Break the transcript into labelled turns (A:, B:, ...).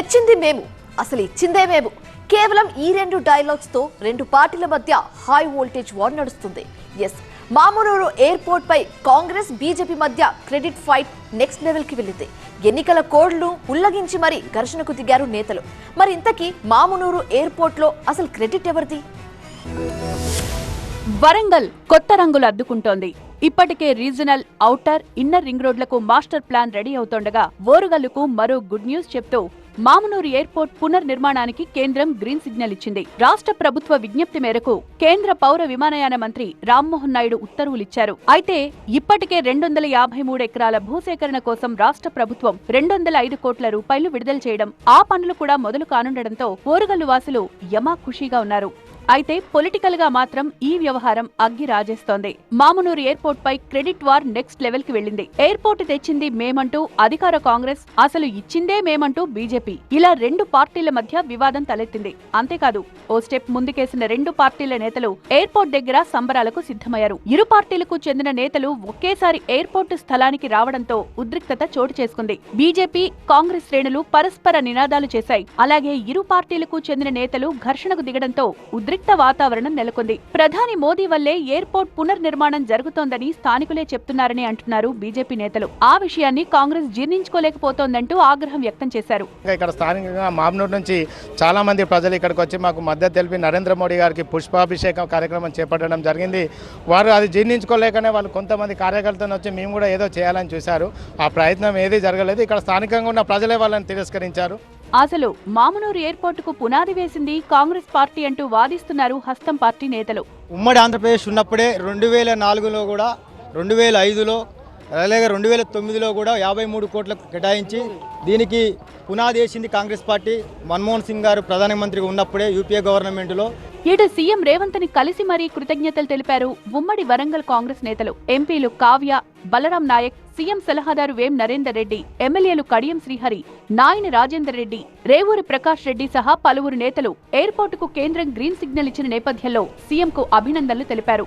A: తెచ్చింది మేము, అసలు ఇచ్చిందే మేము. కేవలం ఈ రెండు డైలాగ్స్ తో రెండు పార్టీల మధ్య హై వోల్టేజ్ వార్ నడుస్తుంది. ఎస్, మామునూరు ఎయిర్పోర్ట్ పై కాంగ్రెస్ బీజేపీ మధ్య క్రెడిట్ ఫైట్ నెక్స్ట్ లెవెల్ కి వెళ్ళింది. ఎన్నికల కోడ్లు ఉల్లంఘించి మరి ఘర్షణకు దిగారు నేతలు. మరి ఇంతకీ మామునూరు ఎయిర్పోర్ట్ లో అసలు క్రెడిట్ ఎవరిది?
B: వరంగల్ కొత్త రంగులు అద్దుకుంటోంది. ఇప్పటికే రీజనల్, ఔటర్, ఇన్నర్ రింగ్ రోడ్లకు మాస్టర్ ప్లాన్ రెడీ అవుతుండగా వోరుగల్లుకు మరో గుడ్ న్యూస్ చెప్తూ మామునూరు ఎయిర్పోర్ట్ పునర్నిర్మాణానికి కేంద్రం గ్రీన్ సిగ్నల్ ఇచ్చింది. రాష్ట్ర ప్రభుత్వ విజ్ఞప్తి మేరకు కేంద్ర పౌర విమానయాన మంత్రి రామ్మోహన్ నాయుడు ఉత్తర్వులిచ్చారు. అయితే ఇప్పటికే 253 ఎకరాల భూసేకరణ కోసం రాష్ట్ర ప్రభుత్వం 205 కోట్ల రూపాయలు విడుదల చేయడం, ఆ పనులు కూడా మొదలు కానుండడంతో వోరుగల్లు వాసులు యమా ఖుషీగా ఉన్నారు. అయితే పొలిటికల్ గా మాత్రం ఈ వ్యవహారం అగ్గి రాజేస్తోంది. మామునూరు ఎయిర్పోర్ట్ పై క్రెడిట్ వార్ నెక్స్ట్ లెవెల్ కి వెళ్లింది. ఎయిర్పోర్ట్ తెచ్చింది మేమంటూ అధికార కాంగ్రెస్, అసలు ఇచ్చిందే మేమంటూ బీజేపీ, ఇలా రెండు పార్టీల మధ్య వివాదం తలెత్తింది. అంతేకాదు, ఓ స్టెప్ ముందుకేసిన రెండు పార్టీల నేతలు ఎయిర్పోర్ట్ దగ్గర సంబరాలకు సిద్ధమయ్యారు. ఇరు పార్టీలకు చెందిన నేతలు ఒకేసారి ఎయిర్పోర్ట్ స్థలానికి రావడంతో ఉద్రిక్తత చోటు చేసుకుంది. బీజేపీ, కాంగ్రెస్ శ్రేణులు పరస్పర నినాదాలు చేశాయి. అలాగే ఇరు పార్టీలకు చెందిన నేతలు ఘర్షణకు దిగడంతో ఉద్రిక్త వాతావరణం నెలకొంది. ప్రధాని మోదీ వల్లే ఎయిర్పోర్ట్ పునర్నిర్మాణం జరుగుతోందని స్థానికులే చెప్తున్నారని అంటున్నారు బీజేపీ నేతలు. ఆ విషయాన్ని కాంగ్రెస్ జీర్ణించుకోలేకపోతోందంటూ ఆగ్రహం వ్యక్తం చేశారు.
C: ఇక్కడ స్థానికంగా మామ్నూరు నుంచి చాలా మంది ప్రజలు ఇక్కడికి వచ్చి మాకు మద్దతు తెలిపి నరేంద్ర మోడీ గారికి పుష్పాభిషేకం కార్యక్రమం చేపట్టడం జరిగింది. వారు అది జీర్ణించుకోలేకనే వాళ్ళు కొంతమంది కార్యకర్తలు వచ్చి మేము కూడా ఏదో చేయాలని చూశారు. ఆ ప్రయత్నం ఏదీ జరగలేదు. ఇక్కడ స్థానికంగా ఉన్న ప్రజలే వాళ్ళని తిరస్కరించారు.
B: అసలు మామునూరు ఎయిర్పోర్టుకు పునాది వేసింది కాంగ్రెస్ పార్టీ అంటూ వాదిస్తున్నారు హస్తం పార్టీ నేతలు.
D: ఉమ్మడి ఆంధ్రప్రదేశ్ ఉన్నప్పుడే 2004లో కూడా, 2005లో, అలాగే 2009లో కూడా 53 కోట్లకు కేటాయించి దీనికి పునాది వేసింది కాంగ్రెస్ పార్టీ. మన్మోహన్ సింగ్ గారు ప్రధానమంత్రిగా ఉన్నప్పుడే యూపీఏ గవర్నమెంట్లో.
B: ఇటు సీఎం రేవంత్ ని కలిసి మరీ కృతజ్ఞతలు తెలిపారు ఉమ్మడి వరంగల్ కాంగ్రెస్ నేతలు. ఎంపీలు కావ్య, బలరాం నాయక్, సీఎం సలహాదారు వేం నరేందర్ రెడ్డి, ఎమ్మెల్యేలు కడియం శ్రీహరి, నాయని రాజేందర్ రెడ్డి, రేవూరి ప్రకాష్ రెడ్డి సహా పలువురు నేతలు ఎయిర్పోర్టుకు కేంద్రం గ్రీన్ సిగ్నల్ ఇచ్చిన నేపథ్యంలో సీఎంకు అభినందనలు తెలిపారు.